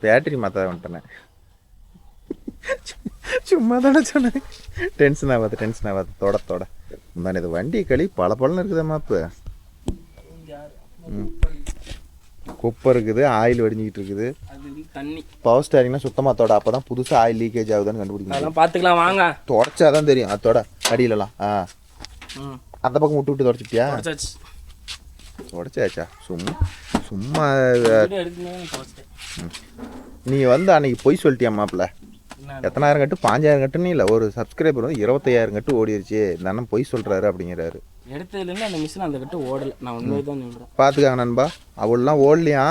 Battery மாற்ற வந்துட்டேன். சும்மா தானே சொன்னேன். டென்ஷன் ஆகாது தோட முந்தானே இது வண்டி களி பல இருக்குதாம்மா. இப்போ குப்பை இருக்குது, ஆயில் வடிஞ்சிக்கிட்டு இருக்குது. பவர் ஸ்டேரிங்னா சுத்தமாக தோட. அப்போ தான் புதுசாக ஆயில் லீக்கேஜ் ஆகுதுன்னு கண்டுபிடிக்கணும். பார்த்துக்கலாம் வாங்க. தொடச்சாதான் தெரியும் அதோட அடியிலலாம். அந்த பக்கம் விட்டு தொடச்சிட்டியா? தொடச்சாச்சா? சும்மா நீ வந்து அன்னைக்கு பொய் சொல்லிட்டியா மாப்பிள்ள? எத்தனாயிரம் கட்டு 5000 கட்டுன்னு இல்லை, ஒரு சப்ஸ்கிரைபர் வந்து 25000 கட்டு ஓடிடுச்சு, இந்த அண்ணன் பொய் சொல்கிறாரு அப்படிங்கிறாரு. எடுத்ததுலேருந்து அந்த மிஷின் அந்த கட்டு ஓடலை. நான் உண்மையை தான் சொல்கிறேன். பார்த்துக்காங்க நண்பா, அவள்லாம் ஓடலையா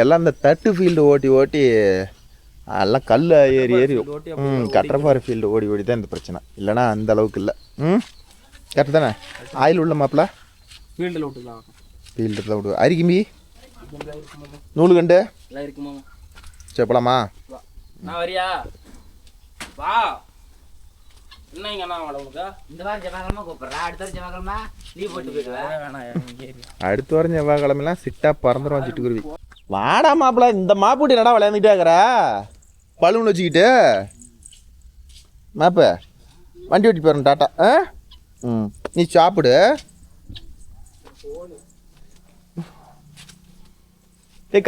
எல்லாம் இந்த தட்டு ஃபீல்டு ஓட்டி எல்லாம் கல் ஏறி கட்டரப்பாறை ஃபீல்டு ஓடி தான் இந்த பிரச்சனை. இல்லைனா அந்த அளவுக்கு இல்லை. கரெக்டு தானே? ஆயில் உள்ள மாப்பிள்ள ஃபீல்டில் விட்டுக்கலாம். ஃபீல்டில் தான் விடு. அரிக்கும்பி நூலு கண்டு எல்லாம் இருக்குமா? சரி போலாமா? நான் வரியா? வா. என்னங்க அண்ணா உனக்கு இந்த வாரம் செவ்வாய்க்கிழமை கூப்பிட்றேன். அடுத்த வாரம் செவ்வாய்க்கிழமை லீவ் போட்டு போயிடுவேன். அடுத்த வாரம் செவ்வாய்க்கிழமெல்லாம் சிட்டா பறந்துடும் சிட்டுக்குருவி. வாடா மாப்பிள்ள, இந்த மாப்பிட்டு என்னடா விளையாண்டுக்கிட்டே இருக்கிற பலூன் வச்சுக்கிட்டு? மாப்ப வண்டி ஓட்டி போகிறேன் டாட்டா. நீ சாப்பிடு.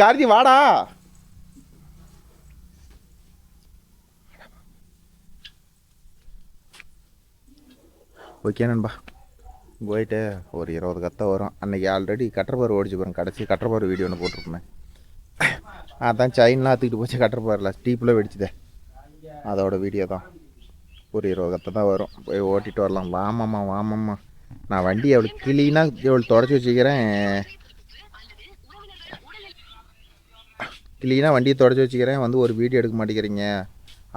கார்த்தி வாடா. ஓகே நண்பா, போயிட்டு ஒரு 20 கத்தை வரும். அன்றைக்கி ஆல்ரெடி கட்டரப்பாறு ஓடிச்சு போகிறேன். கடைசி கட்டரப்பாறு வீடியோ ஒன்று போட்டிருப்பேன். அதான் செயின்லாம் தூக்கிட்டு போச்சு கட்டரப்பாரில், ஸ்டீப்பில் வெடிச்சுதே, அதோட வீடியோ தான். ஒரு 20 கத்தை தான் வரும். போய் ஓட்டிகிட்டு வரலாம். வாமம்மா நான் வண்டி எவ்வளோ கிளீனாக எவ்வளோ தொடச்சி வச்சுக்கிறேன். கிளீனாக வண்டியை தொடச்சி வச்சுக்கிறேன், வந்து ஒரு வீடியோ எடுக்க மாட்டேங்கிறீங்க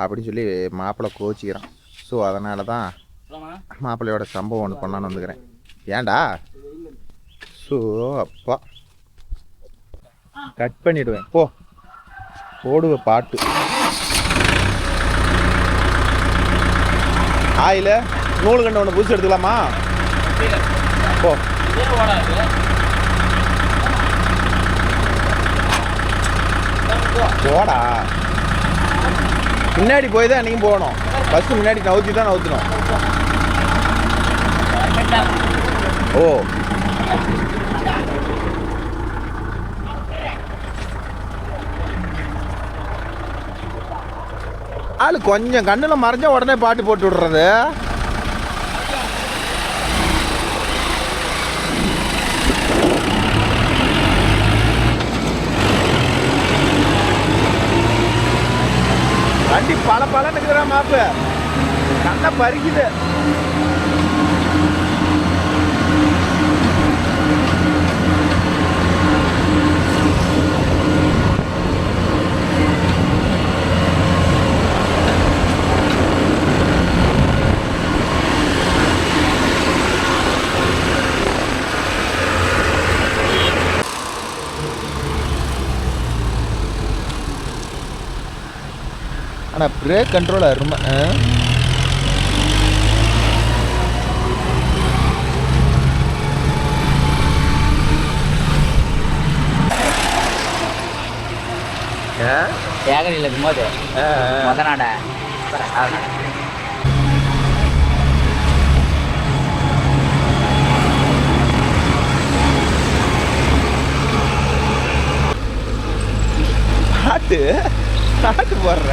அப்படின்னு சொல்லி மாப்பிள்ளை கோச்சிக்கிறான். ஸோ அதனால தான் மாப்பிள்ளையோட சம்பவம் ஒன்று பண்ணான்னு வந்துக்கிறேன். ஏன்டா? ஸோ அப்பா கட் பண்ணிவிடுவேன். போடுவேன் பாட்டு. ஆயில் நூலு கண்டு ஒன்று புதுசு எடுத்துக்கலாமா? போடா. முன்னாடி போய் தான் நீங்கள் போகணும். ஃபஸ்ட்டு முன்னாடி நவுத்தி தான் நவுத்தணும். ஆள் கொஞ்சம் கண்ணில் மறைஞ்சா உடனே பாட்டு போட்டு விடுறது. வண்டி பல நிற்கிற மாப்பு கண்ணை பறிக்குது. ஆனால் பிரேக் கண்ட்ரோல் அருமை. ஏகரியில் இருக்கும்போது மொதநாட பாட்டு போடுற.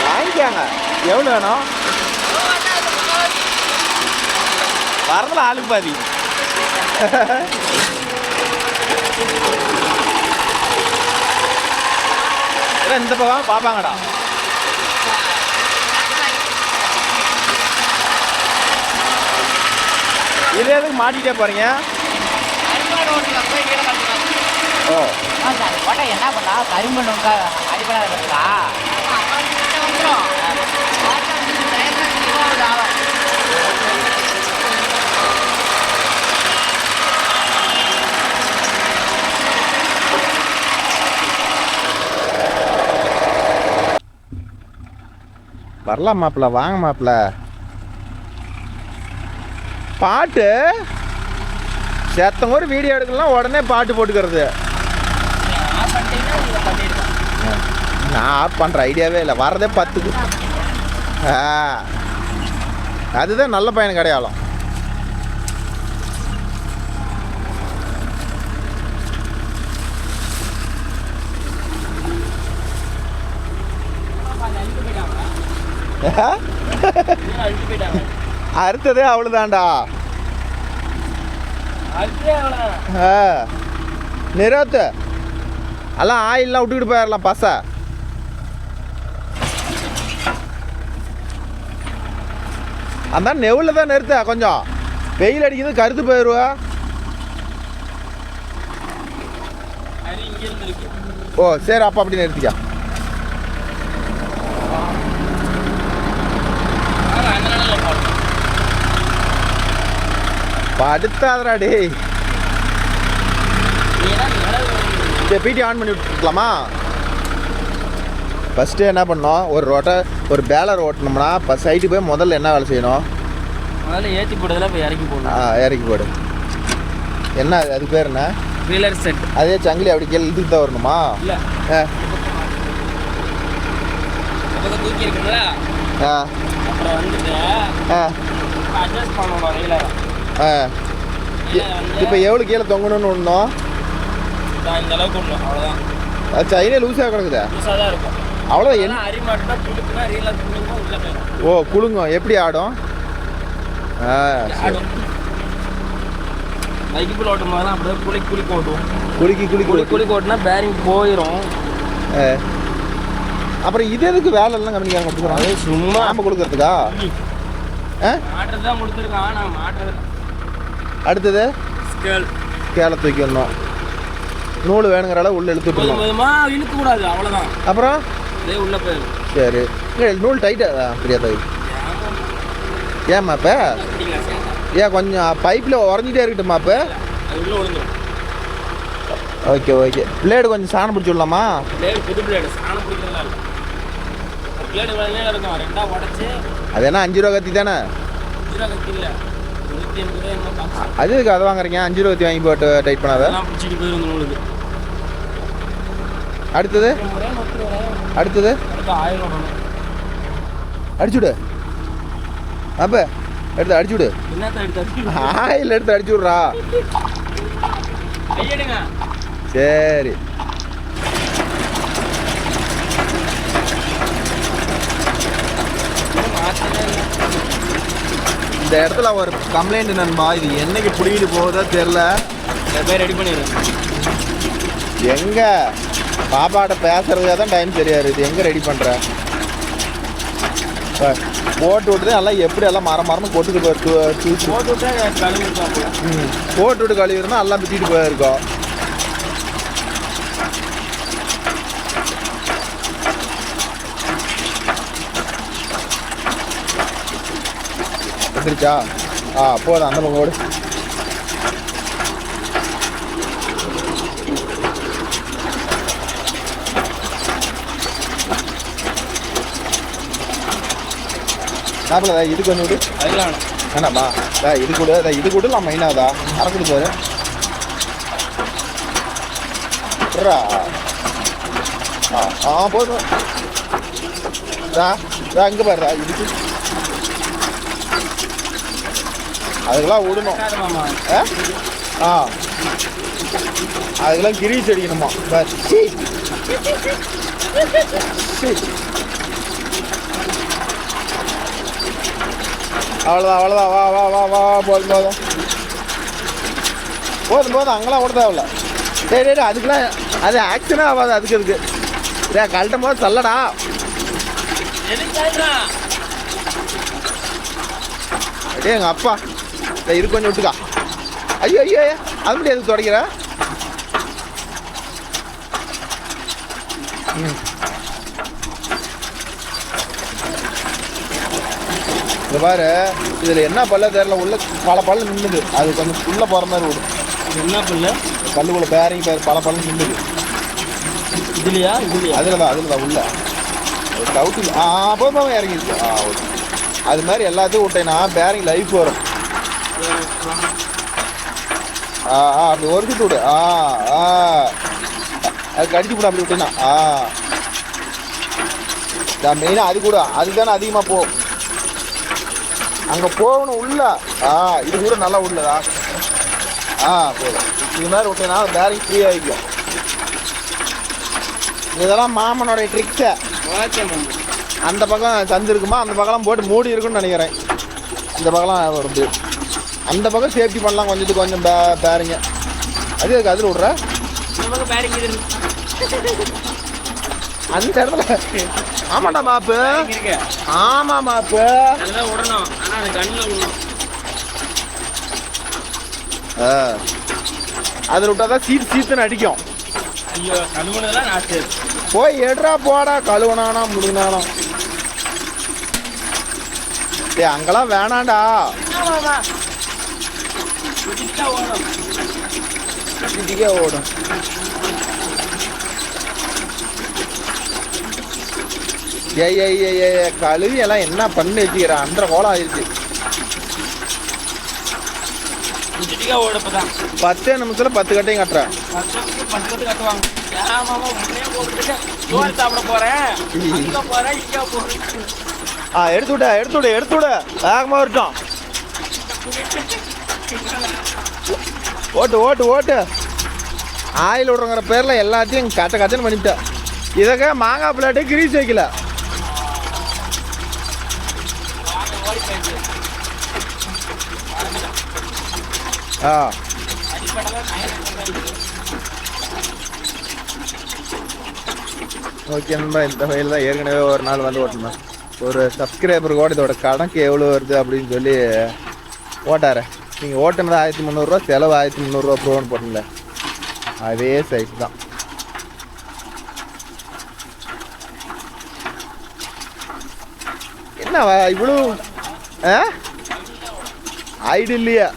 வாங்கிக்காங்க. எவ்வளோ வேணும்? வரதுல ஆளுக்கு பாதி. இந்த பக்கம் பார்ப்பாங்கடா. இது எதுக்கு மாட்டிகிட்டே போறீங்க? என்ன பண்ணா கரும்பு அடிப்படா வரலாம் மாப்பிள்ள, வாங்க மாப்பிள்ள. பாட்டு செத்தங்க ஒரு வீடியோ எடுக்கலாம், உடனே பாட்டு போட்டுக்கிறது. நான் ஆஃப் பண்ணுற ஐடியாவே இல்லை, வரதே 10க்கு. அதுதான் நல்ல பையனுக்கு அடையாளம். அறுத்ததே அவ்வளோதான்டா. நிறுத்து, எல்லாம் ஆயிலெலாம் விட்டுக்கிட்டு போயிடலாம் பச. அந்த நெவுல தான் நிறுத்த, கொஞ்சம் வெயில் அடிக்குது, கருத்து போயிடுவா. ஓ சரி, அப்போ அப்படி நிறுத்திக்க. படுத்தாதடா டேய். பிடி ஆன் பண்ணி விட்டுக்கலாமா? ஃபஸ்ட்டு என்ன பண்ணோம், ஒரு பேலர் ஓட்டணும்னா இப்போ சைட்டு போய் முதல்ல என்ன வேலை செய்யணும்? முதல்ல ஏற்றி போடுறதுல இப்போ இறக்கி போடணும். இறக்கி போடு. என்ன அது பேர் என்ன? Wheeler set. அதே சங்கிலி அப்படி கீழே இழுத்துட்டு தான் வரணுமா? இல்லை தூக்கி இருக்குங்களா? அப்புறம் வந்துட்டு அட்ஜஸ்ட் பண்ணணும் வீலரை. இப்போ எவ்வளோ கீழே தொங்கணும்னு ஒன்றும் இந்த அளவுக்கு ஒன்றும் அவ்வளோதான். அது சைனே லூஸாக கிடக்குதா? லூஸாக தான் இருக்கும். அவ்வளோ என்ன அரிமாட்டுனா குளுக்குனா ரீலர் குளுக்கும் உள்ள போயிடும். ஓ குளுங்கும். எப்படி ஆடும்? ஆடும். பைக்குள்ள ஓட்டும் போது அப்படியே குளிக்கு ஓட்டுவோம். குளிக்கு ஓட்டுனா பேரிங் போயிடும். அப்புறம் இது எதுக்கு வேலை எல்லாம் கம்மிக்காக கொடுத்துருக்காங்க? சும்மா நம்ம கொடுக்குறதுக்கா? மாட்டுறது தான் கொடுத்துருக்கான். நான் மாட்டுறது. அடுத்தது ஸ்கேலை தூக்கிடணும். நூல் வேணுங்கிற அளவு உள்ள இழுத்துட்டு இழுக்க கூடாது, அவ்வளோதான். அப்புறம் அதே உள்ள போயிடும். சரி, நூல் டைட்டா தெரியாத. ஏம்மா இப்போ ஏன் கொஞ்சம் பைப்பில் உறைஞ்சிட்டே இருக்கட்டுமா இப்போ? Okay okay. பிளேடு கொஞ்சம் சாணம் பிடிச்சி விடலாமா? புது பிளேடு சாணம் பிடிக்கிறதா இருக்கும். பிளேடு வேலையே இருக்கும், ரெண்டாக உடச்சி. அது என்ன 5 ரூபா கத்தி தானே? 5 ரூபா கத்தி இல்லை, 150 ரூபா. அது இதுக்கு அதை வாங்குறீங்க? 5 ரூபா கத்தி வாங்கி போட்டு டைட் பண்ணாத. பிடிச்சிட்டு போயிடும் நூலுக்கு. அடுத்தது அடுத்தது 1000 ரூபா அடிச்சுடு. அப்போ எடுத்து அடிச்சுடு. ஆயில் எடுத்து அடிச்சு விட்றா. சரி, இந்த இடத்துல ஒரு கம்ப்ளைண்ட் நண்பா. இது என்னைக்கு பிடிக்கிட்டு போகுதோ தெரில. ரெடி பண்ணிடுறேன். எங்க பாப்பாட்ட பேசுறதுக்காக தான் டைம் சரியாது. இது எங்கே ரெடி பண்ணுற? போட்டு விட்டு எல்லாம் எப்படி எல்லாம் மரமாக கொட்டுக்கு போட்டு விட்டு கழுவிருந்தா எல்லாம் பிச்சுட்டு போயிருக்கோம். வந்துருச்சா? போதும், அந்த பக்கம் ஓடு. சாப்பிடதா இது கொஞ்சம் விடு. வேணாப்பா, இது கூட இது கூட நான் மைனாதா அறக்குது பாரு. போதும். இங்கே பாருடா, இதுக்கு அதுக்கெல்லாம் விடணும். அதுக்கெல்லாம் கிரீஸ் அடிக்கணுமா? அவ்வளோதான். வா போதும். அங்கெல்லாம் ஓட தேவையில்ல. சரி அதுக்கெல்லாம் அது ஆக்ஷனே ஆகாது. அதுக்கு கழட்டும் போது சொல்லடா. அப்படியே எங்கள் அப்பா இது கொஞ்சம் விட்டுக்கா. ஐயோ அது மட்டும் எதுக்கு துடைக்கிற? இந்த பாரு, இதில் என்ன பல்ல தெரியல, உள்ள பல பல்லு நின்றுது. அது கொஞ்சம் உள்ளே போகிற மாதிரி விடும். என்ன பல்லு? பல்லுக்குள்ள பேரிங் பல பல்லு நின்றுது. இதுலையா? அதில் தான் உள்ள கவுட்டி போதும் இறங்கிடுச்சு. ஓகே. அது மாதிரி எல்லாத்தையும் விட்டேன்னா பேரிங் லைஃப் வரும். அப்படி ஒரு சுட்டு விடு. அது கடிச்சு விட அப்படி விட்டேன்னா மெயினாக அது கூட அதுதானே அதிகமாக போகும். அங்கே போகணும் உள்ள. இது கூட நல்லா உள்ளதா. போதும். இது மாதிரி விட்டேன்னா பேரிங் ஃப்ரீ ஆகிக்கும். இதெல்லாம் மாமனோடைய ட்ரிக்ஸை. அந்த பக்கம் சந்து இருக்குமா, அந்த பக்கம்லாம் போட்டு மூடி இருக்குன்னு நினைக்கிறேன். இந்த பக்கம்லாம் ஒரு அந்த பக்கம் சேஃப்டி பண்ணலாம் கொஞ்சத்துக்கு கொஞ்சம் பேரிங்க. அது அதில் விட்ற அந்த இடத்துல. ஆமாண்டா மாப்பு. ஆமாம் மாப்பு. அதில் விட்டாதான் சீத்துன்னு அடிக்கும். போய் எடுறா போடா. கழுவுனானா முழுங்கினானா. அங்கெல்லாம் வேணாண்டா. ஓடும். கழுவி எல்லாம் என்ன பண்ணி வச்சுக்கிறேன். அன்ற கோலம் ஆயிடுச்சு. 10 நிமிஷத்துல 10 கட்டையும் கட்டுறேன். எடுத்து விட வேகமா வரட்டும். ஓட்டு ஆயில் விடுறங்கிற பேர்ல எல்லாத்தையும் கட்டன்னு பண்ணிவிட்டேன். இதக்க மாங்காய் பிள்ளாட்டே கிரீஸ் வைக்கல. ஓகே நண்பா, இந்த வயலில் தான் ஏற்கனவே ஒரு நாள் வந்து ஓட்டணும். ஒரு சப்ஸ்கிரைபர் கூட இதோட கணக்கு எவ்வளோ வருது அப்படின்னு சொல்லி ஓட்டார. நீங்கள் ஓட்டுனது 1300 செலவு 1300 ப்ரோன்னு போட்டீங்களே, அதே சைஸ் தான். என்னவா இவ்வளோ ஐடு இல்லையா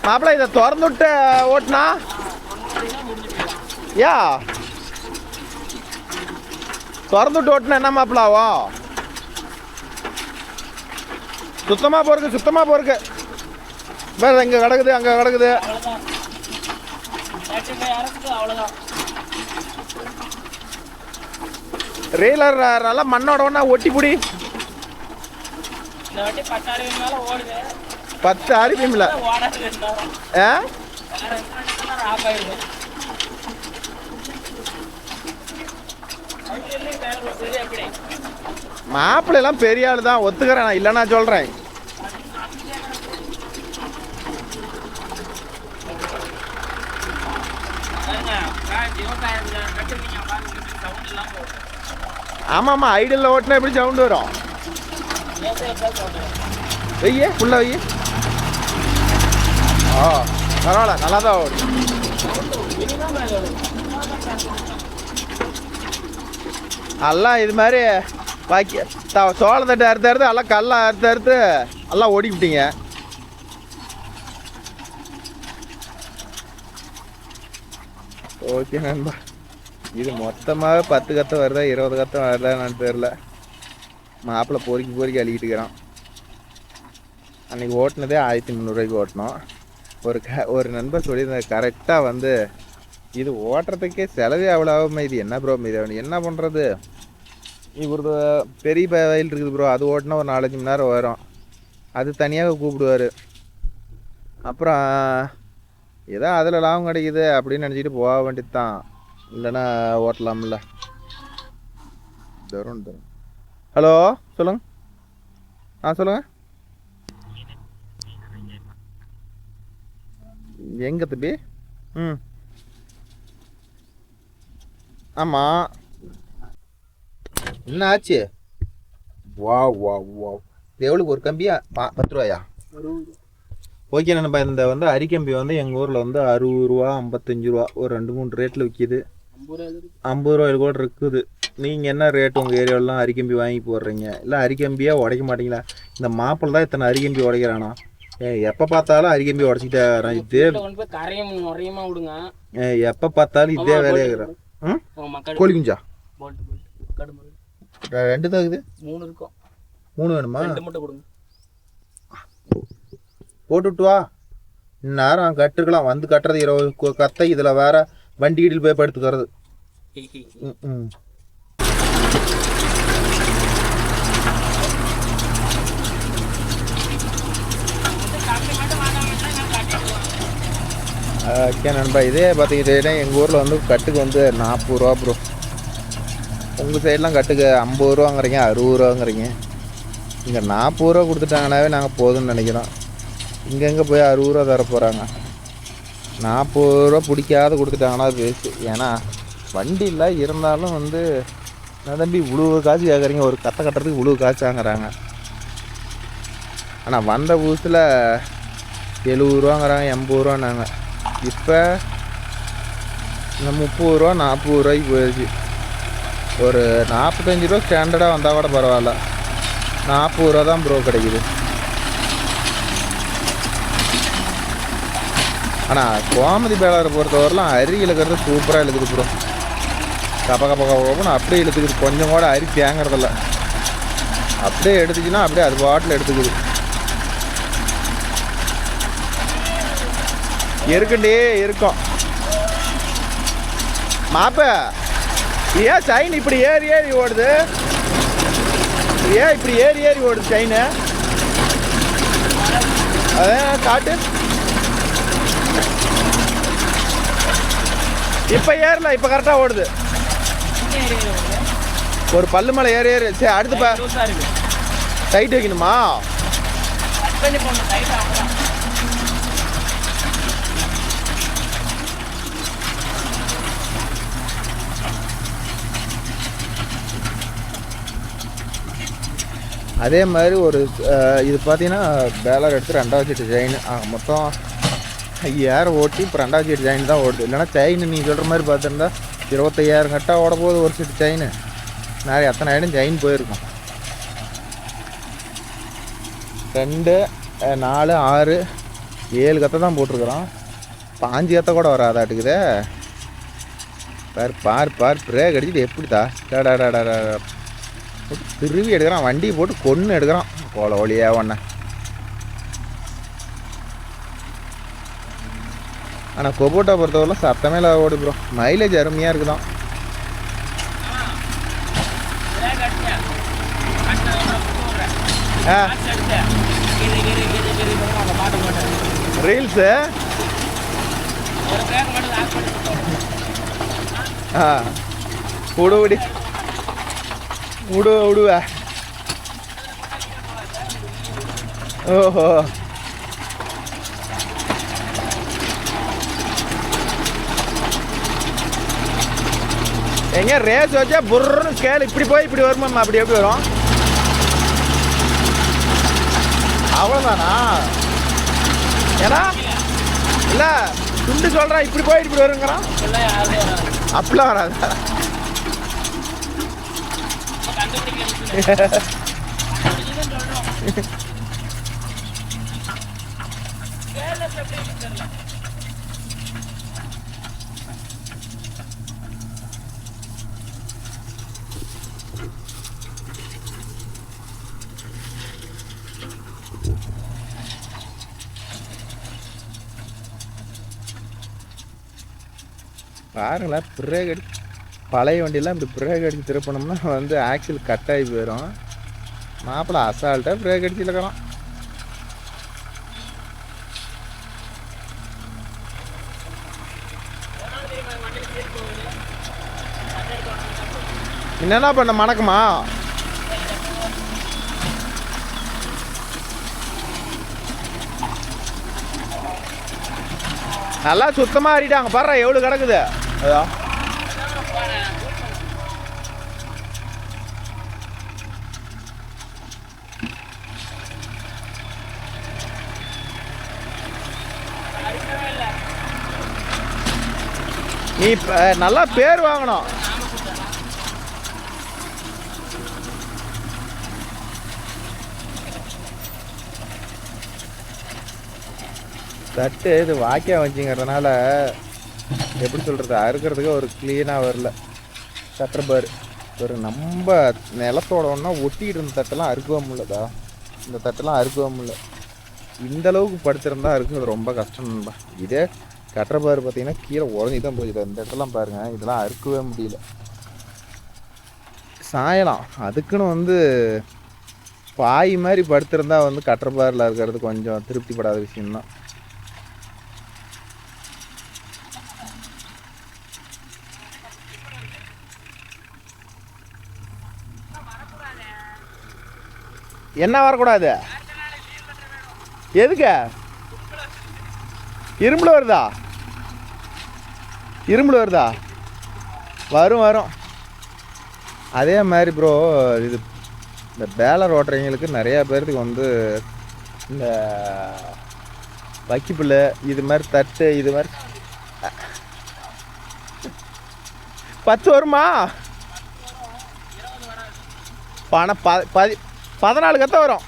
மாப்பிள்ள? இதை திறந்து விட்டு ஓட்டுனா திறந்து விட்டு ஓட்டுனா என்ன மாப்பிள்ளாவோ? சுத்தமாக போருக்கு வேறு இங்கே கிடக்குது, அங்கே கிடக்குது. ரெயிலர் நல்லா மண்ணோட ஒன்றா ஒட்டி பிடி. 10 RPMல மாப்பிள்ளை எல்லாம் பெரிய ஆள் தான், ஒத்துக்கிறேன். நான் இல்லைன்னா சொல்கிறேன். ஆமாம்மா, ஐடியில் ஓட்டினா எப்படி சவுண்டு வரும்? வெய்ய ஃபுல்லாக வெய்ய. பரவாயில்ல, நல்லா தான் ஓடும். எல்லாம் இது மாதிரி பாக்கி சோளத்தட்டு அறுத்து எல்லாம் கல்லை அறுத்து எல்லாம் ஓடிக்கிட்டீங்க. ஓகே நண்பா, இது மொத்தமாக 10 கத்தை வருதா 20 கத்தை வருதான்னு தெரில. மாப்பிள்ளை பொறுக்கி அள்ளிக்கிட்டுக்கிறான். அன்றைக்கி ஓட்டினதே 1300 ஓட்டினோம். ஒரு நண்பர் சொல்லியிருந்தார் கரெக்டாக வந்து, இது ஓட்டுறதுக்கே செலவே அவ்வளோ ஆகுமா, இது என்ன ப்ரோ இது என்ன பண்ணுறது? இவரது பெரிய வயல் இருக்குது ப்ரோ, அது ஓட்டினா ஒரு 4-5 மணி நேரம் வரும். அது தனியாக கூப்பிடுவார். அப்புறம் ஏதோ அதில் லாபம் கிடைக்குது அப்படின்னு நினச்சிக்கிட்டு போக வேண்டியது தான். இல்லைன்னா ஓட்டலாம்ல. தரும். ஹலோ சொல்லுங்க. சொல்லுங்கள். எங்கே தம்பி? ஆமாம், என்ன ஆச்சு? வா எவ்வளோக்கு ஒரு கம்பியா? 10 ரூபாயா? ஓகே நண்பா, இந்த வந்து அரிக்கம்பி வந்து எங்கள் ஊரில் வந்து 60 ரூபா 55 ரூபா ஒரு 2-3 ரேட்டில் விற்கிது. 50 ரூபாயில் கூட இருக்குது. நீங்கள் என்ன ரேட்டு உங்கள் ஏரியாவிலாம் அரிக்கம்பி வாங்கி போடுறீங்க? இல்லை அரிக்கம்பியாக உடைக்க மாட்டீங்களா? இந்த மாப்பிள்ளை தான் இத்தனை அரிக்கம்பி உடைக்கிறானா? எப்போ பார்த்தாலும் அரிக்கம்பி உடச்சிக்கிட்டே வரான். இதே எப்போ பார்த்தாலும் இதே வேலையாகிறான். கோழி குஞ்சா? போல்ட் கடுமை 2 தான் இருக்குது. 3 இருக்கும். 3 வேணுமா? 2 மட்டும் கொடுங்க. போட்டு விட்டு வா. இந்நேரம் கட்டுருக்கலாம். வந்து கட்டுறது 20 கத்தை. இதில் வேற வண்டி கீடியில் போய் படுத்துக்கிறது. ம் ஓகே நண்பா. இதே பார்த்தீங்கன்னா எங்கள் ஊரில் வந்து கட்டுக்கு வந்து 40 ரூபா ப்ரோ. உங்கள் சைட்லாம் கட்டுக்கு 50 ரூபாங்கிறீங்க, 60 ரூபாங்கிறீங்க. இங்கே 40 ரூபா கொடுத்துட்டாங்கனாவே நாங்கள் போதும்னு நினைக்கிறோம். இங்கெங்கே போய் 60 ரூபா தர போகிறாங்க. 40 ரூபா பிடிக்காத கொடுத்துட்டாங்கன்னா அது வேஸ்ட்டு. ஏன்னா வண்டி இல்லை இருந்தாலும் வந்து நான் தம்பி இவ்வளோ காசு கேட்குறீங்க, ஒரு கத்தை கட்டுறதுக்கு இவ்வளோ காசு வாங்குறாங்க. ஆனால் வந்த புதுசில் 70 ரூபாங்கிறாங்க, 80 ரூபான்னாங்க. இப்போ இந்த 30 ரூபா 40 ரூபாய்க்கு போயிடுச்சு. ஒரு 45 ரூபா ஸ்டாண்டர்டாக வந்தால் கூட பரவாயில்ல. 40 ரூபா தான் ப்ரோ கிடைக்குது. ஆனால் கோமதி பேலரை பொறுத்தவரைலாம் அரி இழுக்கிறது சூப்பராக இழுக்குது ப்ரோ. கப்ப கப்ப கப்பன்னு அப்படியே இழுத்துக்குது. கொஞ்சம் கூட அரி தேங்கிறதில்ல. அப்படியே எடுத்துச்சுன்னா அப்படியே அது பாட்டில் எடுத்துக்குது. இருக்குண்டே இருக்கும். மாப்ப ஏன் செயின் இப்படி ஏறி ஏறி ஓடுது? ஏன் இப்படி ஏறி ஏறி ஓடுது செயினு? அதான் காட்டு. இப்போ ஏறல, இப்போ கரெக்டாக ஓடுது. ஒரு பல்லு மேலே ஏறி ஏறி. சரி அடுத்து டைட் வைக்கணுமா? அதே மாதிரி ஒரு இது பார்த்தீங்கன்னா பேலர் எடுத்து 2வது செட்டு செயின் மொத்தம் 5000 ஓட்டி இப்போ 2வது செட்டு செயின் தான் ஓடுது. இல்லைனா செயின் நீங்கள் சொல்கிற மாதிரி பார்த்துருந்தா 25,000 கட்டாக ஓட போகுது ஒரு செட்டு செயின். நிறைய எத்தனை ஆயிடும் செயின் போயிருக்கும். 2 4 6 7 கத்தை தான் போட்டிருக்குறோம். 5 கத்தை கூட வராதாட்டுக்குதே. பார் பிரேக் அடிச்சுட்டு எப்படித்தா டாடாடாடா திருவி எடுக்கிறான். வண்டியை போட்டு கொன்று எடுக்கிறான். கோல ஒளியா ஒன்று. ஆனால் கொபோட்டா பொறுத்தவரை சத்தமே இல்லாத ஓடு ப்ரோ. மைலேஜ் அருமையாக இருக்குதான். ரீல்ஸு விடுவிடி விடுவ. ஓஹோ எங்க ரேஸ் வச்சா புர்ன்னு ஸ்கேல் இப்படி போய் இப்படி வருமா? அப்படி எப்படி வரும்? அவ்வளோதானா? ஏன்னா இல்லை துண்டு சொல்கிறான் இப்படி போய் இப்படி வருங்கிறான். அப்படிலாம் வராதா? பாருங்களேன் பிரேக் அடி. பழைய வண்டியெல்லாம் இப்படி பிரேக் அடித்து திருப்பினோம்னா வந்து ஆக்சில் கட் ஆகி போயிடும். மாப்பிள்ளை அசால்ட்டாக பிரேக் அடிச்சு இழுக்கலாம். என்னென்ன பண்ண மணக்குமா? நல்லா சுத்தமாக ஆறிட்டாங்க. பாரு எவ்வளோ கிடக்குது. அதான் நீ நல்லா பேர் வாங்கணும். தட்டு இது வாக்கியா வச்சுங்கிறதுனால எப்படி சொல்கிறது, அறுக்கிறதுக்கு ஒரு க்ளீனாக வரல. சட்டர் பார் ஒரு நம்ம நிலத்தோட ஒன்றா ஒட்டிகிட்டு இருந்த தட்டெல்லாம் அறுக்கவே முடியலதா. இந்த தட்டெல்லாம் அறுக்கவே முடியல. இந்த அளவுக்கு படுத்திருந்தா அறுக்கிறது ரொம்ப கஷ்டம் நண்பா. இதே கட்டப்பாரு பார்த்தீங்கன்னா கீழே உடஞ்சி தான் போயிடுது. இந்த இடத்தெல்லாம் பாருங்கள், இதெல்லாம் அறுக்கவே முடியல. சாயலாம் அதுக்குன்னு வந்து பாய் மாதிரி படுத்திருந்தா வந்து கட்டப்பாரில் இருக்கிறது கொஞ்சம் திருப்திப்படாத விஷயம்தான். என்ன வரக்கூடாது? எதுக்கு? இரும்புல வருதா? இரும்புல வருதா? வரும். அதே மாதிரி ப்ரோ, இது இந்த பேலர் ஓட்டுறவங்களுக்கு நிறையா பேர்த்துக்கு வந்து இந்த வக்கிப்புல் இது மாதிரி தட்டு இது மாதிரி 10 வருமா? பணம் 14 கத்த வரும்.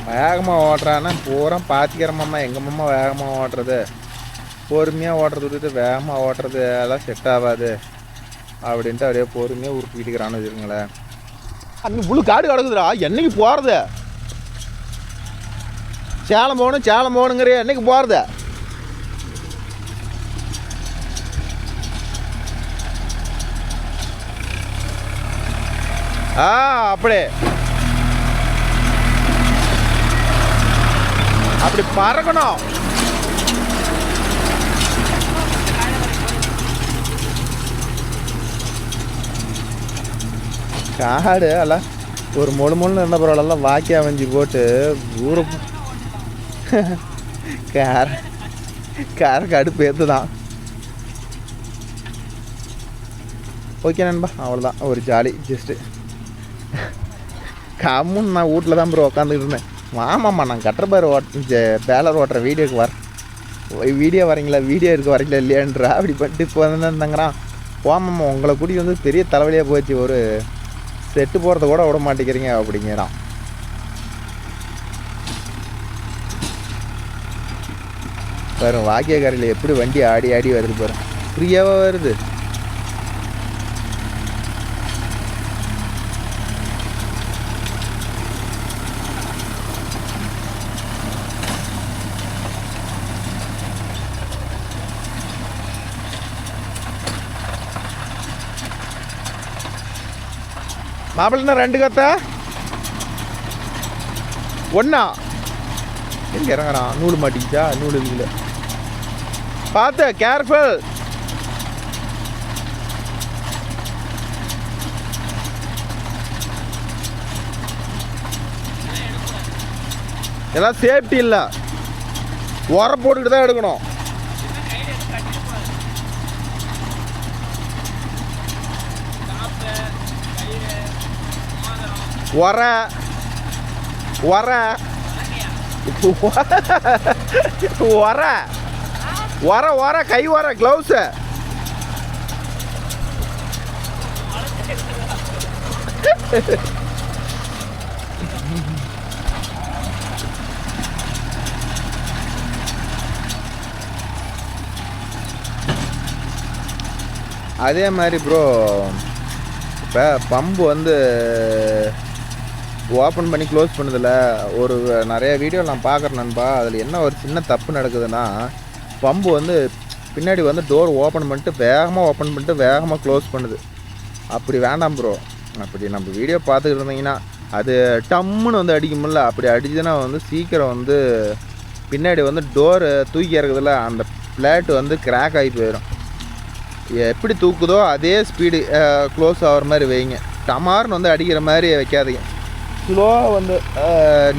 வேகமாக ஓட்டுறான்னா பூரா பார்த்துக்கிறோம்மா. எங்கள் மாமா வேகமாக ஓட்டுறது, பொறுமையாக ஓட்டுறது விட்டுட்டு வேகமாக ஓட்டுறது எல்லாம் செட் ஆகாது அப்படின்ட்டு அப்படியே பொறுமையாக உருப்பிக்கிட்டுக்கிறான்னு வச்சுருங்களேன். அங்கே முழு காடு கிடக்குதுடா. என்னைக்கு போகிறது? சேலம் போகணுங்கிற என்னைக்கு போகிறது? அப்படி பறக்கணும். காடு எல்லாம் ஒரு மொழுன்னு இருந்த பரவாயில்லாம் வாக்கி அமைஞ்சி போட்டு ஊரை காருக்கு அடுப்பு ஏற்றுதான். ஓகே நண்பா, அவ்வளோதான். ஒரு ஜாலி ஜஸ்ட்டு கம்முன்னு நான் வீட்டில் தான் ப்ரோ உட்காந்துக்கிட்டு இருந்தேன். ஆமாம்மா, நான் கட்டப்பாரு பேலர் ஓட்டுற வீடியோ வரீங்களா, வீடியோ இருக்க வரீங்களா இல்லையான்றா அப்படி பண்ணிட்டு இப்போ வந்து இருந்தாங்கிறான். போமாம்மா, உங்களை கூட்டி வந்து பெரிய தலைவலியாக போச்சு, ஒரு செட்டு போகிறத கூட விட மாட்டேங்கிறீங்க அப்படிங்கிறான். பாரு வாக்கியக்காரில் எப்படி வண்டி ஆடி ஆடி வருது பாரு, ஃப்ரீயாவாக வருது. மாப்பிள்ளை 2 கத்த ஒன்றா எங்கே இறங்குறான்? நூல் மாட்டிக்கிச்சா? நூல் இல்லை, பார்த்து கேர்ஃபுல். எல்லாம் சேஃப்டி இல்லை, உர போட்டுக்கிட்டு தான் எடுக்கணும். உர உர உர உர உர கை உர க்ளவுஸு. அதே மாதிரி ப்ரோ, இப்போ பம்பு வந்து ஓப்பன் பண்ணி க்ளோஸ் பண்ணதில்ல ஒரு நிறைய வீடியோ நான் பார்க்குறேன் நண்பா. அதில் என்ன ஒரு சின்ன தப்பு நடக்குதுன்னா, பம்பு வந்து பின்னாடி வந்து டோர் ஓப்பன் பண்ணிட்டு வேகமாக க்ளோஸ் பண்ணுது. அப்படி வேண்டாம் ப்ரோ. அப்படி நம்ம வீடியோ பார்த்துக்கிட்டு இருந்தீங்கன்னா அது டம்முன்னு வந்து அடிக்குமில்ல, அப்படி அடிச்சுன்னா வந்து சீக்கிரம் வந்து பின்னாடி வந்து டோரு தூக்கி இறக்குதுல, அந்த பிளேட்டு வந்து கிராக் ஆகி போயிடும். எப்படி தூக்குதோ அதே ஸ்பீடு க்ளோஸ் ஆகிற மாதிரி வைங்க. டமார்னு வந்து அடிக்கிற மாதிரி வைக்காதீங்க, ஸ்லோவாக வந்து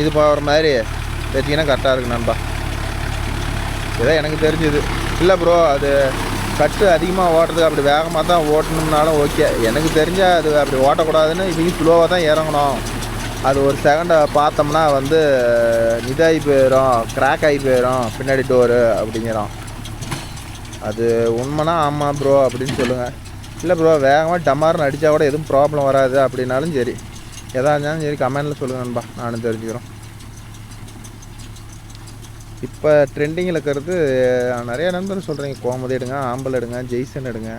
இது போகிற மாதிரி வச்சிங்கன்னா கரெக்டாக இருக்கு நண்பா. இதான் எனக்கு தெரிஞ்சுது. இல்லை ப்ரோ, அது கட்டு அதிகமாக ஓட்டுறதுக்கு அப்படி வேகமாக தான் ஓட்டணும்னாலும் ஓகே. எனக்கு தெரிஞ்சால் அது அப்படி ஓட்டக்கூடாதுன்னு இதையும் ஸ்லோவாக தான் இறங்கணும். அது ஒரு செகண்டை பார்த்தோம்னா வந்து இதாகி போயிடும், கிராக் ஆகி போயிடும் பின்னாடி டோரு அப்படிங்கிறோம். அது உண்மைனா ஆமாம் ப்ரோ அப்படின்னு சொல்லுங்கள். இல்லை ப்ரோ வேகமாக டமார்னு அடித்தா கூட எதுவும் ப்ராப்ளம் வராது அப்படின்னாலும் சரி, எதாக இருந்தாலும் சரி கமெண்டில் சொல்லுங்கள் நண்பா, நானும் தெரிஞ்சுக்கிறோம். இப்போ ட்ரெண்டிங்கில் இருக்கிறது நிறைய நண்பர் சொல்கிறீங்க, கோமதி எடுங்க, ஆம்பல் எடுங்க, ஜெய்சன் எடுங்க.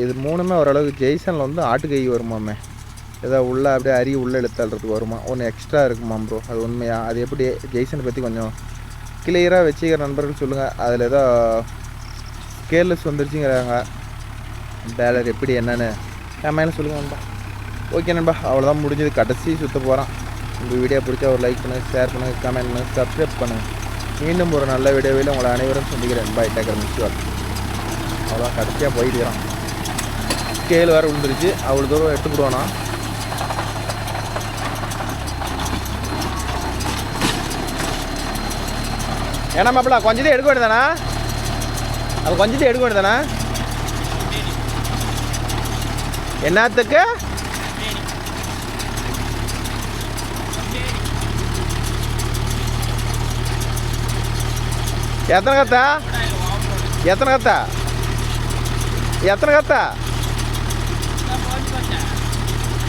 இது 3மே ஓரளவுக்கு. ஜெய்சனில் வந்து ஆட்டுக்கை வருமாமே, ஏதோ உள்ளே அப்படியே அரி உள்ளே இழுத்தள்ளுறதுக்கு வருமா, ஒன்று எக்ஸ்ட்ரா இருக்குமா ப்ரோ, அது உண்மையா? அது எப்படி ஜெய்சனை பற்றி கொஞ்சம் கிளியராக வச்சுக்கிற நண்பர்கள் சொல்லுங்கள். அதில் ஏதோ கேர்லெஸ் வந்துருச்சுங்கிறாங்க, பேலர் எப்படி என்னன்னு மேலே சொல்லுங்கள் நண்பா. ஓகே நண்பா, அவ்வளோதான் முடிஞ்சது. கடைசி சுற்ற போகிறான். உங்கள் வீடியோ பிடிச்சா ஒரு லைக் பண்ணுங்கள், ஷேர் பண்ணுங்கள், கமெண்ட் பண்ணுங்கள், சப்ஸ்கிரைப் பண்ணுங்கள். மீண்டும் ஒரு நல்ல வீடியோவில் உங்களை அனைவரும் சந்திக்கிறேன். பாய், டேக்கர் மிஸ்வால். அவ்வளோதான், கடைசியாக போயிட்டுறான். ஸ்கேல் வேறு விழுந்துருச்சு, அவ்வளோ தூரம் எடுத்துக்கிடுவானா. ஏன்னா மாப்பிள்ள கொஞ்சம் எடுக்க வேண்டியதானா? அது கொஞ்சம் எடுக்க வேண்டியதானே? என்னத்துக்கு? எத்தனை கத்தா? எத்தனை கத்தா? எத்தனை கத்தா?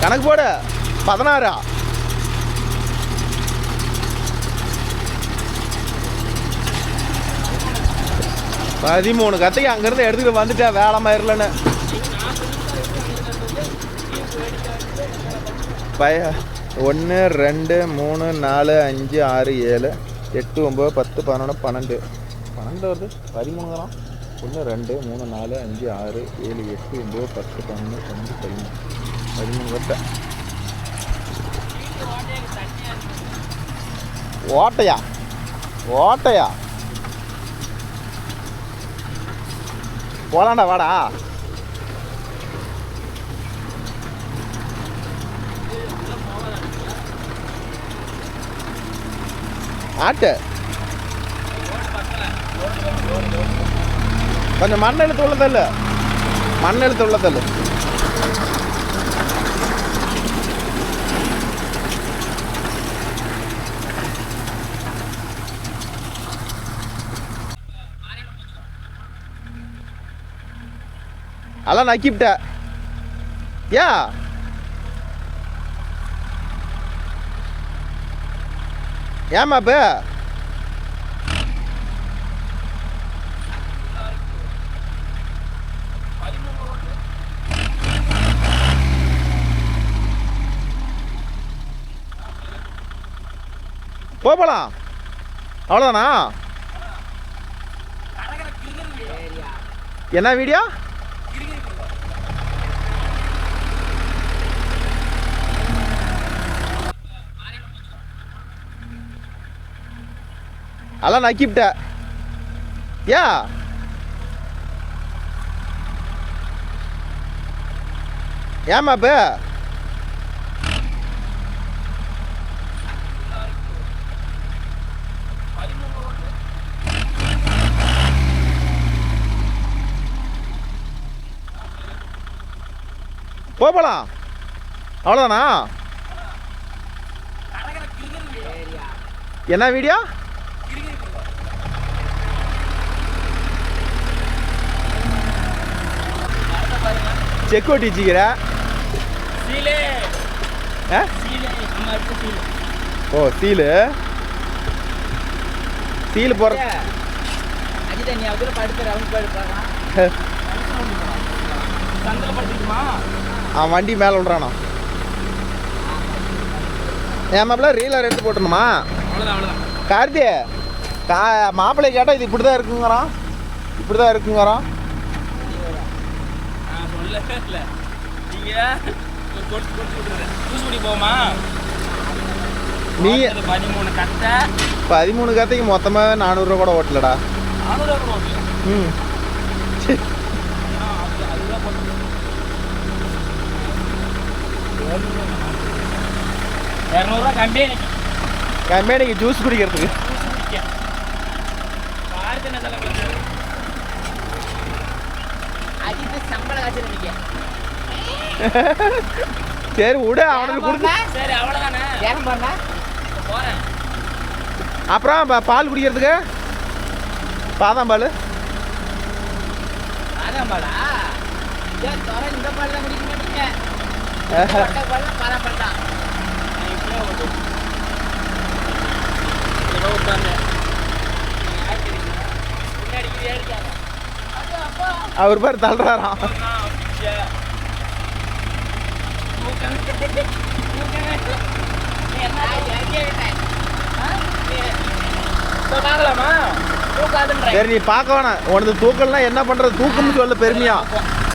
கணக்கு போடு. 16. பதிமூணு கத்தைக்கு அங்கேருந்து எடுத்துக்கிட்டு வந்துட்டேன், வேலை மயிரலன்னு. 1 2 3 4 5 6 7 8 9 10 11 12 வருது. 13 தான். 1 2 3 4 5 6 7 8 9 10 11 12 13 கட்டை. ஓட்டையா? ஓட்டையா? போலாண்டா, வாடா. ஆட்டு கொஞ்சம் மண் எழுத்து உள்ள தள்ளு, மண் எழுத்து உள்ள தள்ளு. அதெல்லாம் நக்கிவிட்ட. ஏமா இப்போ போகலாம்? அவ்வளோதானா? என்ன வீடியோ? அதெல்லாம் நக்கிவிட்ட. ஏமா இப்போ போகலாம்? அவ்வளோதானா? என்ன வீடியோ? செக் ஓட்டி வச்சுக்கிற? ஓ சீலு, சீலு போற. அவன் வண்டி மேலே விடுறானா? என் மாப்பிள்ள ரீலர் எடுத்து போட்டணுமா? கார்த்தி மாப்பிள்ளை கேட்டால் இது இப்படி தான் இருக்குங்கிறான், இப்படி தான் இருக்குங்கிறான். நீ 13 கத்தைக்கு மொத்தமாக 400 ரூபா கூட ஓட்டலடா. ம் கம்பெனிக்கு ஜூஸ் குடிக்கிறதுக்கு. சரி விடு, அவனுக்கு கொடுத்து. அப்புறம் பால் குடிக்கிறதுக்கு பாதாம் பால் பாதாம் பாலா? ஏன் தோற இந்த பால் தான் குடிக்க மாட்டீங்க? ஆஹா. கொட்டை பால்னா பாதாம் பால் தான். நான் இப்படியே ஓட்டுவேன். ஏதோ உட்கார்ந்தேன். நீங்க ஆக்கிட்டீங்க. முன்னாடி இது ஏறிக்காத. அது அப்பா. அவர் பேர் தள்ளுறாராம். நான் அப்படியே. நீ என்ன எங்கே விட்டேன்? இப்ப பார்க்கலாமா? தூக்காதுன்றேன். சரி நீ பார்க்க வேணாம். உனது தூக்கம்லாம் என்ன பண்ணுறது? தூக்கம்னு சொல்ல பெருமையா.